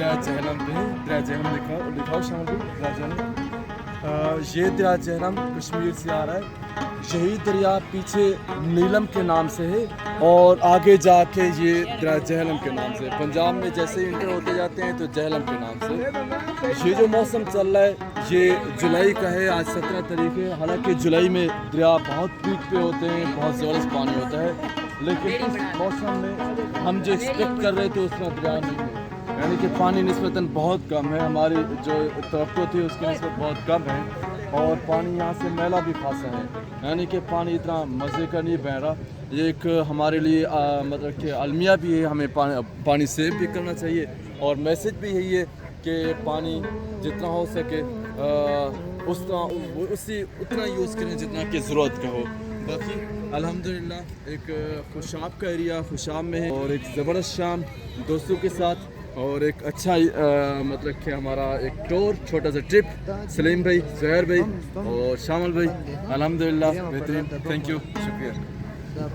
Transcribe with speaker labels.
Speaker 1: दरिया जहलम पे है। दरिया जहलम दिखाओ शाम को दरिया जहलम। ये दरिया जहलम कश्मीर से आ रहा है। यही दरिया पीछे नीलम के नाम से है और आगे जाके ये दरिया जहलम के नाम से। पंजाब में जैसे इंटर होते जाते हैं तो जहलम के नाम से। ये जो मौसम चल रहा है ये जुलाई का है, आज 17 तारीख है। हालांकि जुलाई में दरिया बहुत पीक पे होते हैं, बहुत ज़बरदस्त पानी होता है, लेकिन इस मौसम में हम जो एक्सपेक्ट कर रहे थे उतना दरिया नहीं है, यानी कि पानी निस्बतन बहुत कम है। हमारी जो तवक्को थी उसकी निस्बत बहुत कम है और पानी यहाँ से मैला भी खासा है, यानी कि पानी इतना मज़े का नहीं बह रहा। ये एक हमारे लिए मतलब कि अलमिया भी है, हमें पानी सेव भी करना चाहिए और मैसेज भी यही है कि पानी जितना हो सके उतना यूज़ करें जितना कि ज़रूरत का हो। बाकी अल्हम्दुलिल्लाह एक खुशाब का एरिया खुशाब में है और एक ज़बरदस्त शाम दोस्तों के साथ और एक अच्छा मतलब कि हमारा एक टूर छोटा सा ट्रिप। सलीम भाई, ज़ुहैर भाई और शामिल भाई अल्हम्दुलिल्लाह बेहतरीन। थैंक यू, शुक्रिया।